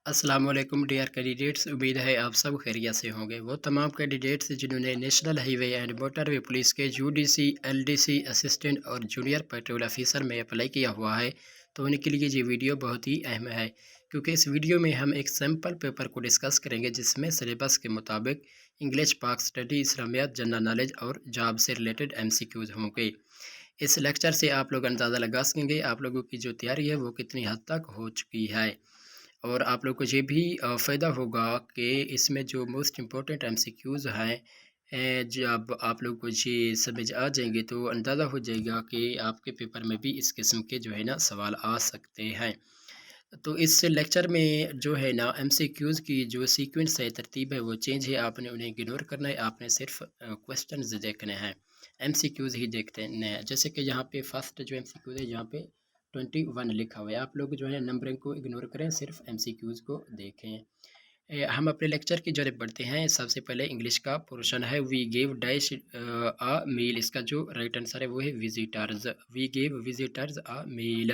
अस्सलाम वालेकुम dear candidates. उम्मीद है आप सब खैरियत से होंगे। वो तमाम कैंडिडेट्स जिन्होंने national highway and motorway police के यूडीसी, एलडीसी असिस्टेंट और जूनियर पेट्रोल ऑफिसर में अप्लाई किया हुआ है, तो उनके लिए ये वीडियो बहुत ही अहम है, क्योंकि इस वीडियो में हम एक सैम्पल पेपर को डिस्कस करेंगे जिसमें सिलेबस के मुताबिक इंग्लिश, पाक स्टडी, इस्लामियात, जनरल नॉलेज और जॉब से रिलेटेड एमसीक्यूज होंगे। इस लेक्चर से आप लोग अंदाज़ा लगा सकेंगे आप लोगों की जो तैयारी है वो कितनी हद तक हो चुकी है, और आप लोग को ये भी फ़ायदा होगा कि इसमें जो मोस्ट इम्पोर्टेंट एमसीक्यूज़ हैं, जब आप लोग को ये समझ आ जाएंगे तो अंदाज़ा हो जाएगा कि आपके पेपर में भी इस किस्म के जो है ना सवाल आ सकते हैं। तो इस लेक्चर में जो है ना एमसीक्यूज़ की जो सीक्वेंस है, तरतीब है, वो चेंज है। आपने उन्हें इग्नोर करना है, आपने सिर्फ क्वेश्चंस देखने हैं, एमसीक्यूज़ ही देखते हैं। जैसे कि यहाँ पे फर्स्ट जो एमसीक्यूज़ है, यहाँ पे 21 लिखा हुआ है। आप लोग जो है नंबरिंग को इग्नोर करें, सिर्फ एमसीक्यूज़ को देखें। हम अपने लेक्चर की जानब बढ़ते हैं। सबसे पहले इंग्लिश का पोर्शन है, we gave dash a meal. इसका जो राइट आंसर है वो है visitors. We gave visitors a meal.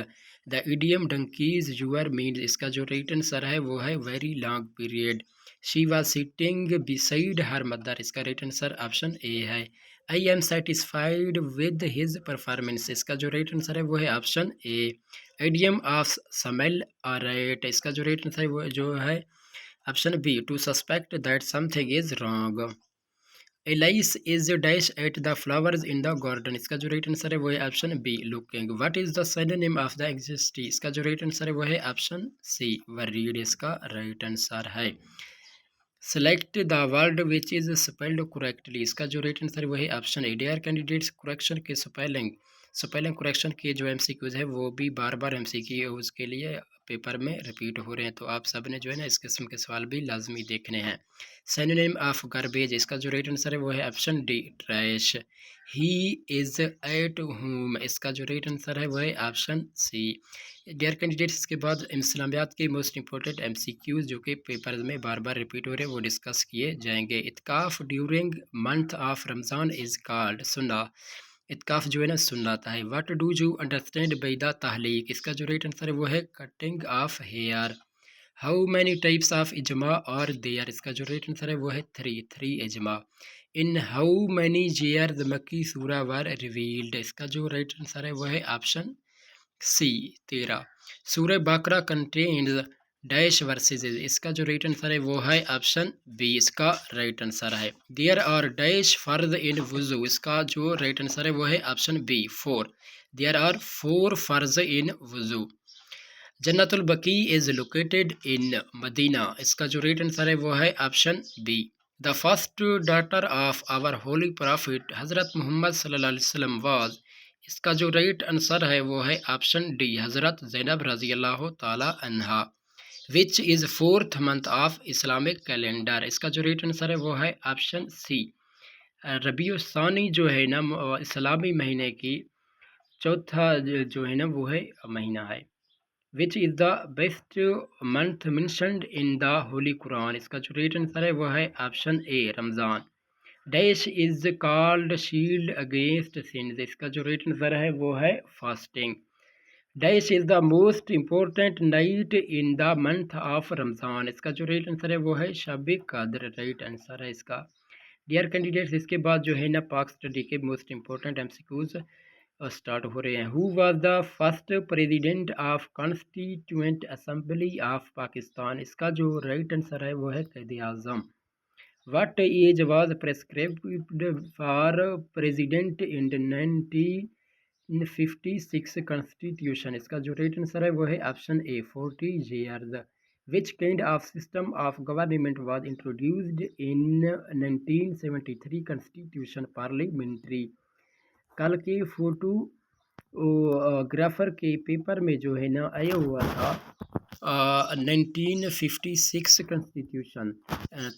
The idiom donkey's years means. इसका जो राइट आंसर है वो है very long period. She was sitting beside her mother. इसका राइट आंसर ऑप्शन ए है। I am satisfied with his performance. इसका जो right answer है वो है option A. Idiom of smell a rat. इसका जो राइट आंसर है वो जो है option B, to suspect that something is wrong. Alice is dash at the flowers in the garden. इसका जो राइट आंसर है वो है option B, looking. What is the synonym of the anxiety. इसका जो राइट आंसर है वो है ऑप्शन सी, वरीड। इसका राइट आंसर है। Select the word which is spelled correctly. इसका जो राइट आंसर है वो है option A. Dear candidates, correction के स्पेलिंग स्पेलिंग करेक्शन के जो एमसीक्यूज है वो भी बार बार एमसीक्यूज के लिए पेपर में रिपीट हो रहे हैं, तो आप सब ने जो है ना इस किस्म के सवाल भी लाजमी देखने हैं। Synonym of garbage. इसका जो राइट आंसर है वो है option D, trash. He is at home. इसका जो राइट आंसर है वो है ऑप्शन सी। डियर कैंडिडेट्स, इसके बाद इस्लामियात के मोस्ट इंपॉर्टेंट एमसीक्यूज जो कि पेपर में बार बार रिपीट हो रहे हैं वो डिस्कस किए जाएंगे। इत्काफ during month of Ramzan is called सुन्ना। इत्काफ जो है ना सुन्नत है। What do you understand by the तहलीक। इसका जो राइट आंसर है वो है cutting of hair. How many types of इजमा और देयर। इसका जो राइट आंसर है वो है थ्री इजमा। इन हाउ मैनी ईयर्स मक्की सूरा वर रिवील्ड। इसका जो राइट आंसर है वो है ऑप्शन सी, 13। सूरह बकरा कंटेन्स डैश वर्सेज। इसका जो राइट आंसर है वो है ऑप्शन बी। इसका राइट आंसर है। देयर आर डैश फर्ज इन वुजू। इसका जो राइट आंसर है वो है ऑप्शन बी, 4। देयर आर 4 फर्ज इन वुजू। जन्नतुल बकी इज लोकेटेड इन मदीना। इसका जो राइट आंसर है वो है option B. The first daughter of our holy prophet हज़रत मोहम्मद सल्लल्लाहु अलैहि वसल्लम वाज। इसका जो राइट आंसर है वो है ऑप्शन डी, हज़रत ज़ैनब रज़ी अल्लाह ताला अन्हा। Which is fourth month of Islamic calendar. इसका जो राइट आंसर है वो है ऑप्शन सी, रबीउ सानी जो है ना इस्लामी महीने की चौथा जो है ना वो है महीना है। Which is the best month mentioned in the Holi Quran. इसका जो राइट आंसर है वो है option A, Ramzan. Dash is called shield against since. इसका जो राइट आंसर है वो है fasting. Dash is the most important night in the month of Ramzan. इसका जो राइट आंसर है वो है शब कद्र। राइट आंसर है इसका। डियर कैंडिडेट्स, इसके बाद जो है ना पाक स्टडी के मोस्ट इम्पोर्टेंट एमसीक्यूज स्टार्ट हो रहे हैं। Who was the first president of constituent assembly of Pakistan. इसका जो राइट आंसर है वो है Quaid Azam. What age was prescribed for president in 1956 constitution. इसका जो राइट आंसर है वो है option A, 40 years. Which kind of system of government was introduced in 1973 constitution parliamentary. कल के फोटोग्राफर के पेपर में जो है ना आया हुआ था 1956 कॉन्स्टिट्यूशन।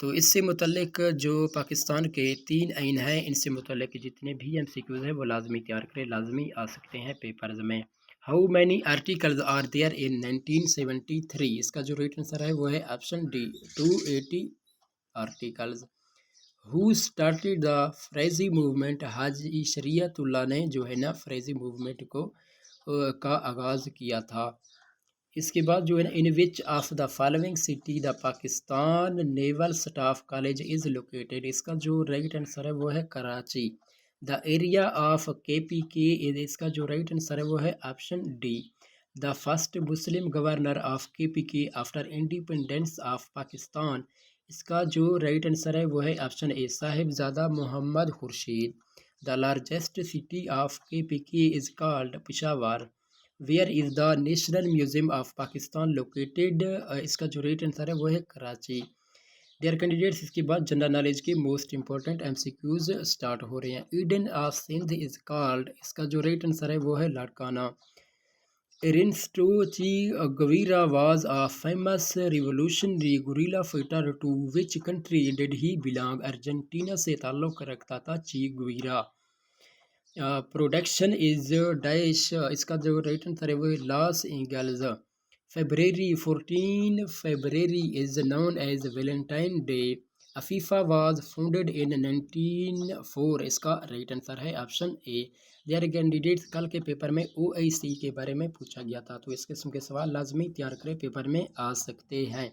तो इससे मुतल्लिक जो पाकिस्तान के 3 आइन हैं, इनसे मुतल्लिक जितने भी एमसीक्यूज हैं वो लाजमी तैयार करें, लाजमी आ सकते हैं पेपर्स में। How many articles are there in 1973। इसका जो राइट आंसर है वो है option D, 280 articles. Who started the Faraizi movement. Haji Shariatullah ने जो है ना फ्रेजी मूवमेंट को का आगाज़ किया था। इसके बाद जो है ना, in which of the following city the Pakistan naval staff college is located, इसका जो राइट आंसर है वो है Karachi. The area of K P K, इसका जो राइट आंसर है वो है option D. The first Muslim governor of K P K after independence of Pakistan, इसका जो राइट आंसर है वो है option A, Sahibzada Mohammad Khurshid. The largest city of K P के is called Peshawar. Where is the national museum of Pakistan located, इसका जो right answer है वो है कराची। डियर कैंडिडेट्स, इसके बाद जनरल नॉलेज के मोस्ट इंपॉर्टेंट एमसीक्यूज स्टार्ट हो रहे हैं। Eden of Sindh is called, इसका जो राइट आंसर है वो है Larkana. Ernesto Che Guevara was a famous revolutionary guerrilla fighter to which country did he belong, Argentina से ताल्लुक़ रखता था ची गुवीरा। प्रोडक्शन इज डैश, इसका जो राइट आंसर है वो है Los Angeles. February 14 February is known as Valentine day. FIFA was founded in 1904, इसका राइट आंसर है ऑप्शन ए। डियर कैंडिडेट्स, कल के पेपर में ओआईसी के बारे में पूछा गया था, तो इस किस्म के सवाल लाजमी तैयार करें, पेपर में आ सकते हैं।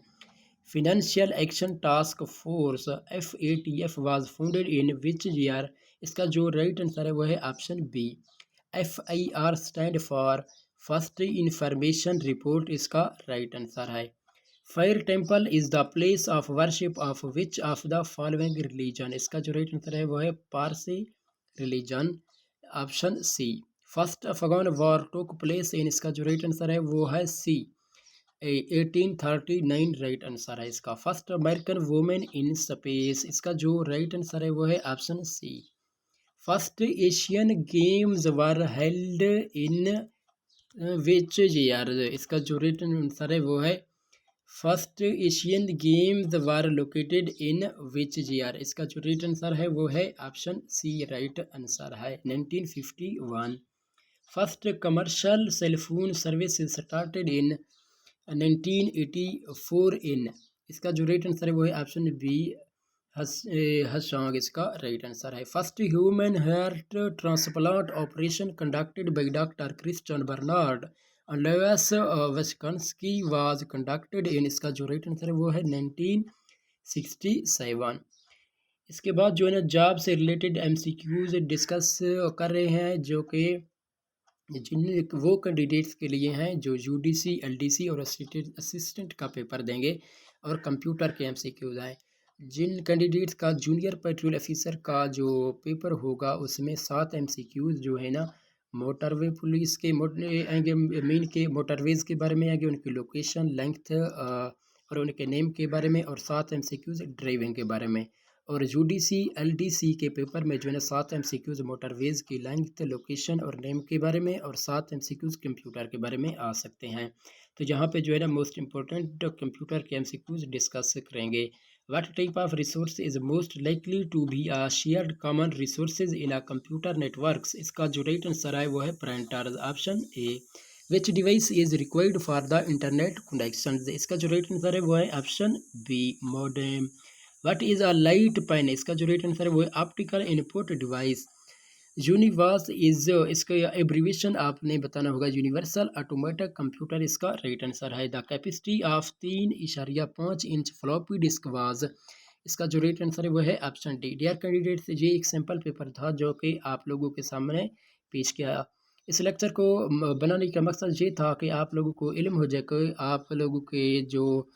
Financial action task force FATF was founded in which year, इसका जो राइट आंसर है वो है option B. FIR stand for first information report, इसका राइट आंसर है। Fire temple is the place of worship of which of the following religion, इसका जो right answer है वो है Parsi religion, option C. First Afghan war took place in, इसका जो right answer है वो है सी, 1839 राइट आंसर है इसका। First American women in space, इसका जो राइट आंसर है वो है option C. First Asian games were held in which year, इसका जो राइट आंसर है वो है first Asian games were located in which year, इसका जो राइट आंसर है वो है ऑप्शन सी, राइट आंसर है 1951। First commercial cellphone service started in 1984 इन, इसका जो राइट आंसर है वो है ऑप्शन बी, हसोंग, इसका राइट आंसर है। First human heart transplant operation conducted by doctor Christian Barnard Louis Washkansky was conducted in, इसका जो राइट आंसर है वो है 1967। इसके बाद जो है ना, जॉब से रिलेटेड MCQs डिस्कस कर रहे हैं, जो कि जिन वो कैंडिडेट्स के लिए हैं जो UDC LDC और असिस्टेंट का पेपर देंगे और कंप्यूटर के MCQs हैं। जिन कैंडिडेट्स का जूनियर पेट्रोल ऑफिसर का जो पेपर होगा उसमें 7 MCQs जो है ना, मोटरवे पुलिस के आएंगे, मेन के मोटरवेज़ के बारे में आएंगे, उनकी लोकेशन, लेंथ और उनके नेम के बारे में, और 7 MCQs ड्राइविंग के बारे में। और UDC LDC के पेपर में जो है ना, 7 MCQs मोटरवेज़ की लेंथ, लोकेशन और नेम के बारे में, और 7 MCQs कंप्यूटर के बारे में आ सकते हैं। तो यहाँ पे जो है ना, मोस्ट इंपॉर्टेंट कंप्यूटर के MCQs डिस्कस करेंगे। What type of resource is most likely to be a shared common resources in a computer networks, इसका जो राइट आंसर है वो है printers, option A. Which device is required for the internet connections, इसका जो right answer है वो है option B, modem। What is a light pen, इसका जो राइट आंसर है वो है optical input device। Universe is, इसका एब्रीवेशन आपने बताना होगा, यूनिवर्सल ऑटोमेटिक कंप्यूटर, इसका राइट आंसर है। The capacity of 3.5 inch floppy disk was, इसका जो राइट आंसर है वो है ऑप्शन डी। डियर कैंडिडेट्स, ये एक सैम्पल पेपर था जो कि आप लोगों के सामने पेश किया। इस लेक्चर को बनाने का मकसद ये था कि आप लोगों को इल्म हो जाए कि आप लोगों के जो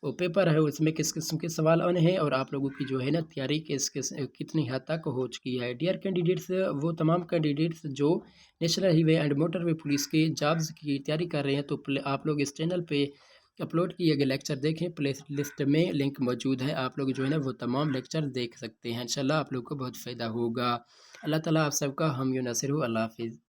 वो पेपर है उसमें किस किस्म के सवाल आने हैं, और आप लोगों की जो है ना तैयारी कितनी हद तक हो चुकी है। डियर कैंडिडेट्स, वो तमाम कैंडिडेट्स जो national highway and motorway police के जॉब्स की तैयारी कर रहे हैं, तो आप लोग इस चैनल पे अपलोड किए गए लेक्चर देखें, प्ले लिस्ट में लिंक मौजूद है, आप लोग जो है ना वो तमाम लेक्चर देख सकते हैं। इंशाल्लाह आप लोग को बहुत फ़ायदा होगा। अल्लाह ताला आप सबका हम यूं नासिर हो। अल्लाह हाफिज़।